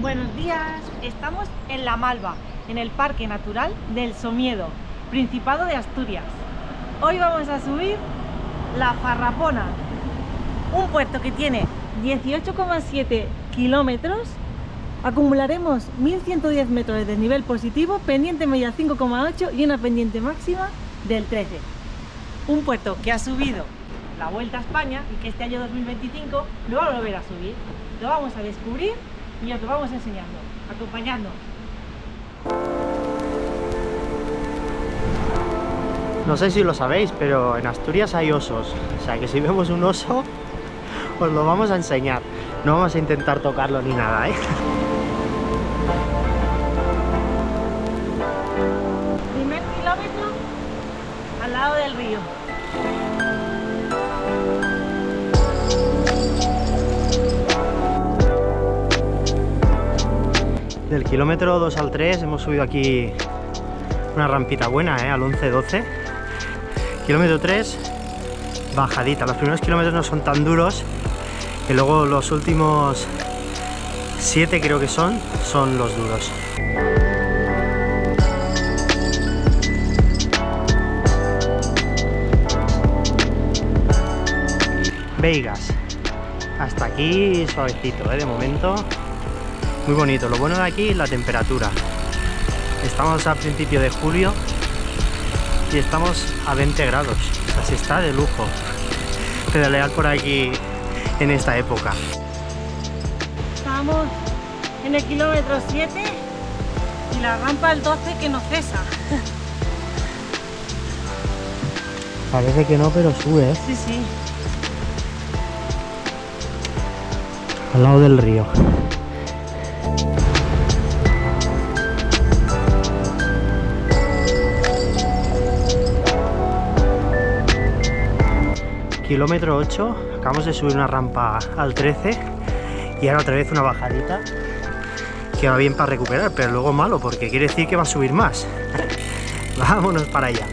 Buenos días, estamos en La Malva, en La Malva, en el Parque Natural del Somiedo, Principado de Asturias. Hoy vamos a subir la Farrapona, un puerto que tiene 18,7 kilómetros. Acumularemos 1110 metros de nivel positivo, pendiente media 5,8 y una pendiente máxima del 13. Un puerto que ha subido la Vuelta a España y que este año 2025 lo va a volver a subir. Lo vamos a descubrir y os lo vamos enseñando. Acompañadnos. No sé si lo sabéis, pero en Asturias hay osos. O sea que si vemos un oso, os lo vamos a enseñar. No vamos a intentar tocarlo ni nada, ¿eh? Primer kilómetro al lado del río. Del kilómetro 2 al 3 hemos subido aquí una rampita buena, al 11-12. Kilómetro 3, bajadita. Los primeros kilómetros no son tan duros y luego los últimos 7 creo que son los duros. Veigas. Hasta aquí suavecito, de momento. Muy bonito. Lo bueno de aquí es la temperatura. Estamos a principio de julio y estamos a 20 grados. Así está de lujo pedalear por aquí en esta época. Estamos en el kilómetro 7 y la rampa al 12 que no cesa. Parece que no, pero sube, ¿eh? Sí, sí. Al lado del río. Kilómetro 8, acabamos de subir una rampa al 13 y ahora otra vez una bajadita que va bien para recuperar, pero luego malo porque quiere decir que va a subir más. Vámonos para allá.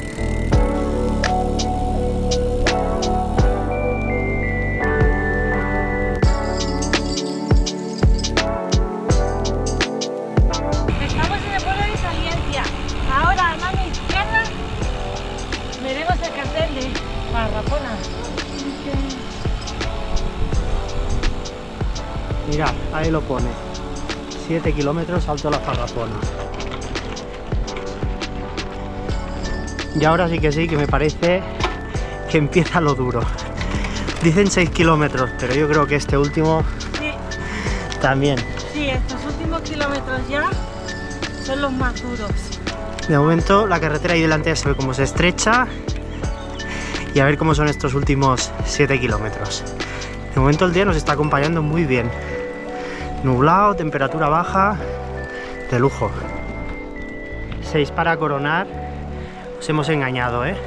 Estamos en el pueblo de Saliencia. Ahora a mano izquierda veremos el cartel de Farrapona. Mirad, ahí lo pone. 7 kilómetros alto la Farrapona. Y ahora sí, que me parece que empieza lo duro. Dicen 6 kilómetros, pero yo creo que este último Sí, también. sí, estos últimos kilómetros ya son los más duros. De momento la carretera ahí delante ya se ve cómo se estrecha. Y a ver cómo son estos últimos 7 kilómetros. De momento el día nos está acompañando muy bien. Nublado, temperatura baja, de lujo. 6 para coronar. Os hemos engañado, ¿eh?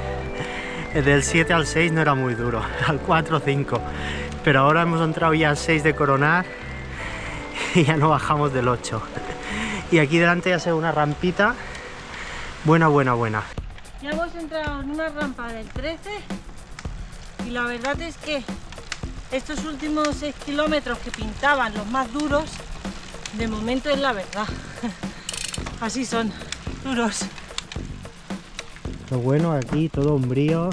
Del 7 al 6 no era muy duro, al 4 o 5. Pero ahora hemos entrado ya al 6 de coronar y ya no bajamos del 8. Y aquí delante ya se ve una rampita buena. Ya hemos entrado en una rampa del 13 y la verdad es que estos últimos 6 kilómetros que pintaban los más duros, de momento es la verdad. Así son, duros. Lo bueno aquí, todo umbrío.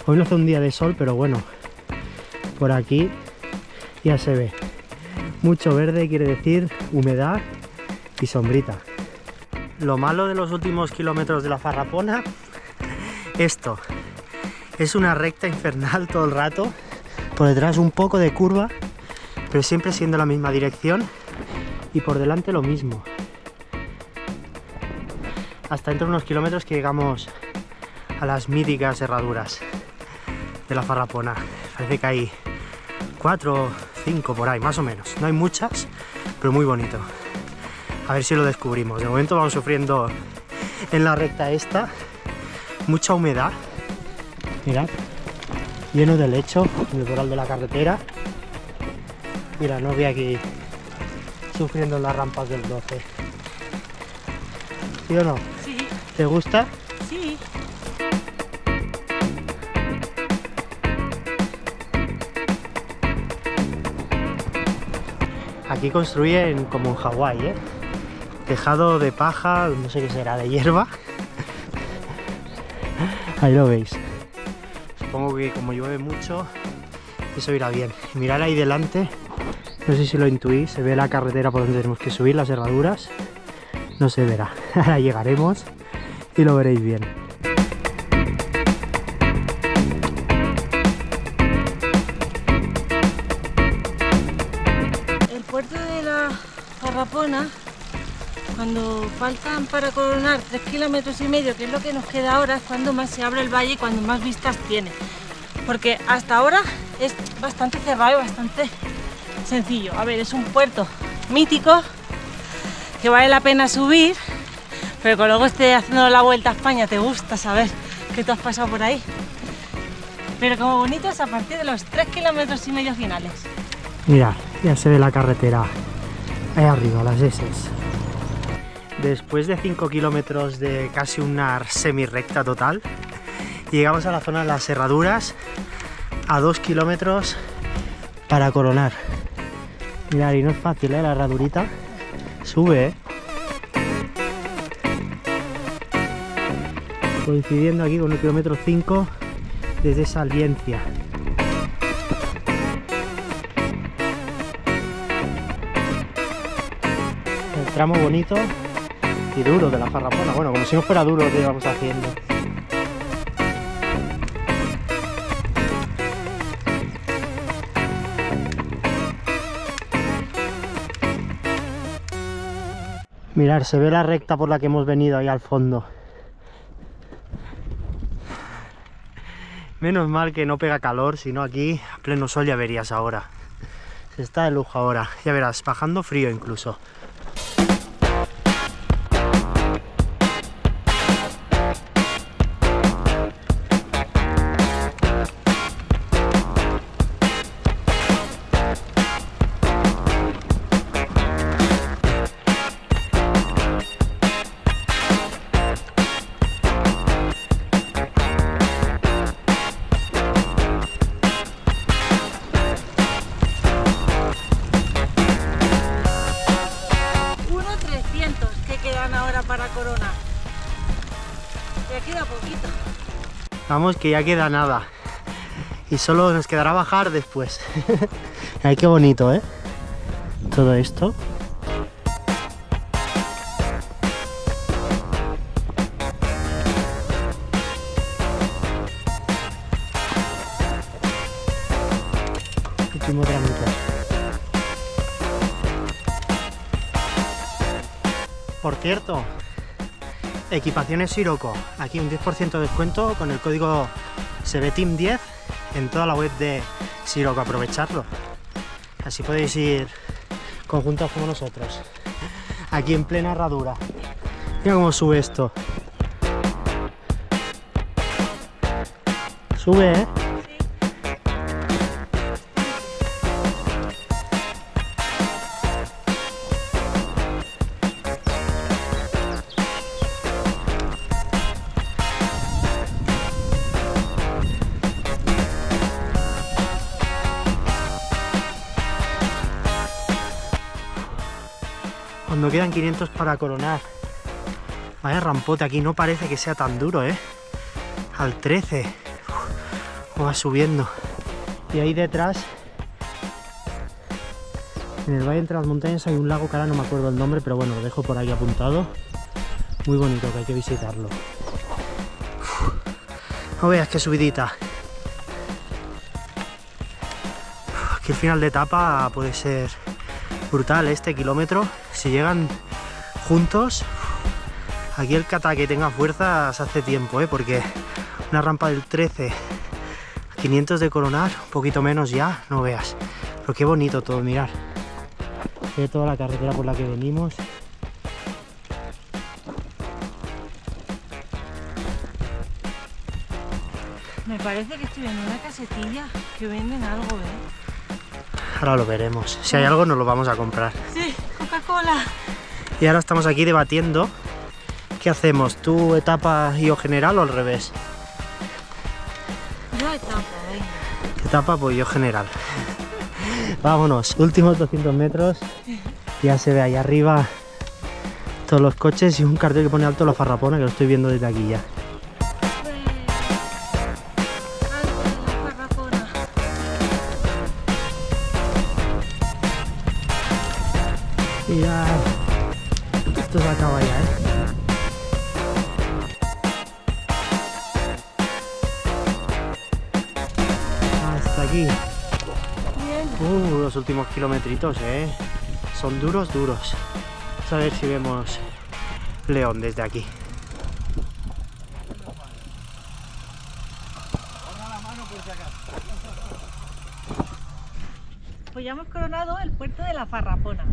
Hoy no hace un día de sol, pero bueno, por aquí ya se ve. Mucho verde quiere decir humedad y sombrita. Lo malo de los últimos kilómetros de la Farrapona, esto. Es una recta infernal todo el rato, por detrás un poco de curva, pero siempre siendo la misma dirección y por delante lo mismo. Hasta dentro de unos kilómetros que llegamos a las míticas herraduras de la Farrapona. Parece que hay 4 o 5 por ahí, más o menos. No hay muchas, pero muy bonito. A ver si lo descubrimos. De momento vamos sufriendo en la recta esta mucha humedad. Mirad, lleno de lecho en el litoral de la carretera. Y la novia aquí sufriendo en las rampas del 12. ¿Sí o no? Sí, ¿Te gusta? sí. Aquí construyen como en Hawái, ¿eh? Tejado de paja, no sé qué será, de hierba. Ahí lo veis. Supongo que como llueve mucho, eso irá bien. Y mirad ahí delante, no sé si lo intuís, se ve la carretera por donde tenemos que subir, las herraduras. No se verá. Ahora llegaremos y lo veréis bien. El puerto de la Farrapona, cuando faltan para coronar 3,5 kilómetros, que es lo que nos queda ahora, es cuando más se abre el valle y cuando más vistas tiene. Porque hasta ahora es bastante cerrado y bastante sencillo. A ver, es un puerto mítico que vale la pena subir, pero que luego esté haciendo la vuelta a España te gusta saber que tú has pasado por ahí. Pero como bonito es a partir de los 3,5 kilómetros finales. Mirad, ya se ve la carretera ahí arriba, las S. Después de 5 kilómetros de casi una semi-recta total, llegamos a la zona de las herraduras, a 2 kilómetros para coronar. Mirad, y no es fácil, ¿eh? La herradurita sube, ¿eh? Coincidiendo aquí con el kilómetro 5 desde Saliencia. El tramo bonito y duro de la Farrapona. Bueno, como si no fuera duro lo que íbamos haciendo. Mirad, se ve la recta por la que hemos venido ahí al fondo. Menos mal que no pega calor, sino aquí a pleno sol ya verías ahora. Se está de lujo ahora, ya verás, bajando frío incluso. Para coronar. Ya queda poquito. Vamos, que ya queda nada. Y solo nos quedará bajar después. Ay, qué bonito, ¿eh? Todo esto. Último tramito. Por cierto, equipaciones Sirocco, aquí un 10% de descuento con el código SEBETEAM10 en toda la web de Sirocco, aprovecharlo. Así podéis ir conjuntos como nosotros, aquí en plena herradura. Mira cómo sube esto. Sube, ¿eh? Cuando quedan 500 para coronar. Vaya rampote, aquí no parece que sea tan duro, ¿eh? Al 13. Va subiendo. Y ahí detrás, en el valle entre las montañas, hay un lago que ahora no me acuerdo el nombre, pero bueno, lo dejo por ahí apuntado. Muy bonito, que hay que visitarlo. No veas qué subidita. Aquí el final de etapa puede ser brutal, este kilómetro. Si llegan juntos, aquí el kata que tenga fuerzas hace tiempo, porque una rampa del 13 a 500 de coronar, un poquito menos ya, no veas. Pero qué bonito todo, mirar. Ve toda la carretera por la que venimos. Me parece que estoy viendo una casetilla que venden algo, ¿eh? Ahora lo veremos. Si hay algo nos lo vamos a comprar. Sí, Coca-Cola. Y ahora estamos aquí debatiendo qué hacemos, tú etapa y yo general o al revés. Yo etapa, venga. Etapa pues yo general. Vámonos, últimos 200 metros. Ya se ve ahí arriba todos los coches y un cartel que pone Alto La Farrapona, que lo estoy viendo desde aquí ya. Mirad, esto se acaba ya, hasta aquí. Bien. Los últimos kilometritos, son duros. Vamos a ver si vemos León desde aquí. Pues ya hemos coronado el puerto de La Farrapona,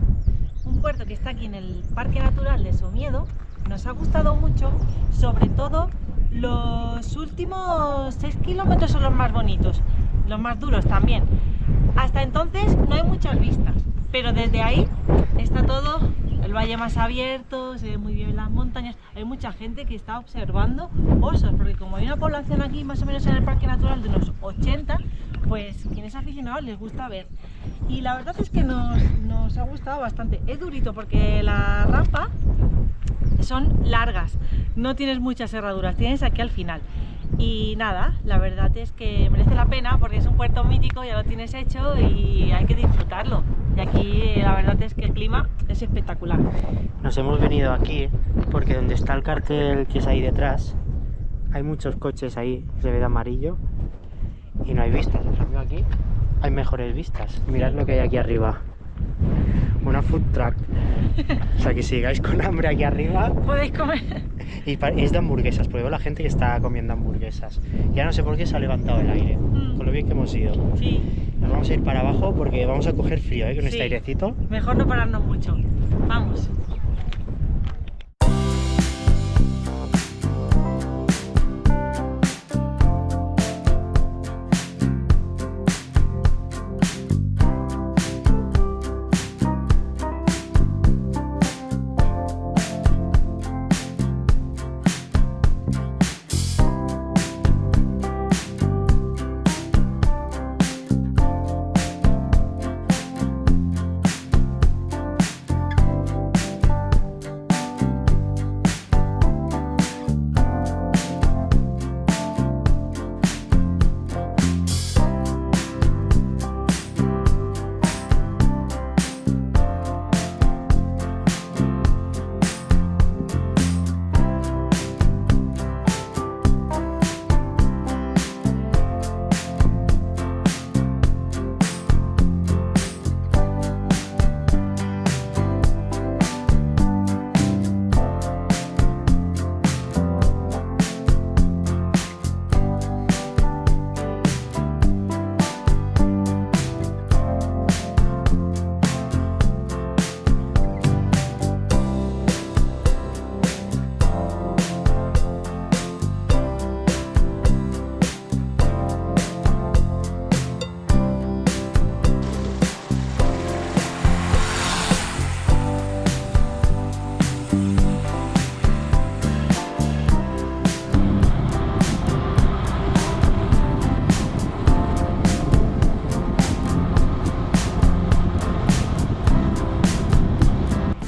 un puerto que está aquí en el Parque Natural de Somiedo. Nos ha gustado mucho, sobre todo los últimos 6 kilómetros son los más bonitos, los más duros también. Hasta entonces no hay muchas vistas, pero desde ahí está todo el valle más abierto, se ve muy bien las montañas. Hay mucha gente que está observando osos, porque como hay una población aquí más o menos en el Parque Natural de unos 80, pues quienes aficionados les gusta ver. Y la verdad es que nos ha gustado bastante. Es durito porque la rampa son largas, no tienes muchas herraduras, tienes aquí al final. Y nada, la verdad es que merece la pena porque es un puerto mítico, ya lo tienes hecho y hay que disfrutarlo. Y aquí la verdad es que el clima es espectacular. Nos hemos venido aquí porque donde está el cartel que es ahí detrás, hay muchos coches ahí, se ve de amarillo y no hay vistas. En cambio aquí hay mejores vistas. Mirad lo que hay aquí arriba. Una food truck. O sea que si sigáis con hambre aquí arriba Podéis comer. y es de hamburguesas, porque veo la gente que está comiendo hamburguesas. Ya no sé por qué se ha levantado el aire, con lo bien que hemos ido. Sí. Nos vamos a ir para abajo porque vamos a coger frío, con Sí. este airecito. Mejor no pararnos mucho. Vamos.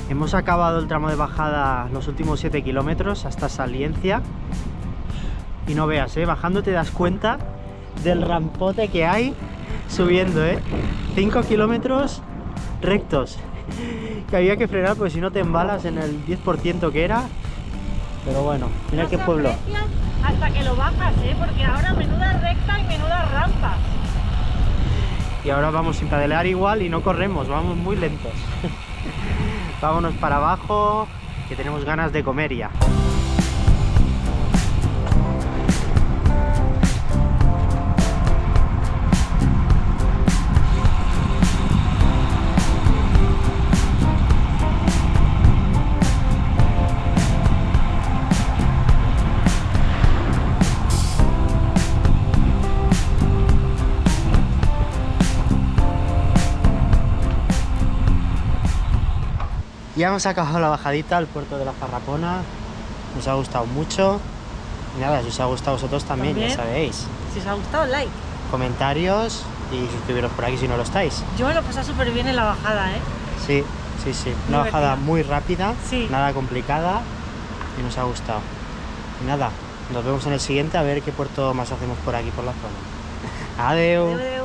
Hemos acabado el tramo de bajada, los últimos 7 kilómetros hasta Saliencia. Y no veas, bajando te das cuenta del rampote que hay subiendo, 5 kilómetros rectos. Que había que frenar porque si no te embalas en el 10% que era. Pero bueno, mira No qué se pueblo. aprecian hasta que lo bajas, porque ahora menuda recta y menuda rampas. Y ahora vamos sin pedalear igual y no corremos, vamos muy lentos. Vámonos para abajo, que tenemos ganas de comer ya. Ya hemos acabado la bajadita al puerto de La Farrapona, nos ha gustado mucho. Y nada, si os ha gustado a vosotros también, ya sabéis. Si os ha gustado, like. Comentarios y suscribiros por aquí si no lo estáis. Yo me lo he pasado súper bien en la bajada, ¿eh? Sí, sí, sí. Una Divertida. bajada muy rápida, Sí. nada complicada y nos ha gustado. Y nada, nos vemos en el siguiente a ver qué puerto más hacemos por aquí, por la zona. Adeu. Adeu.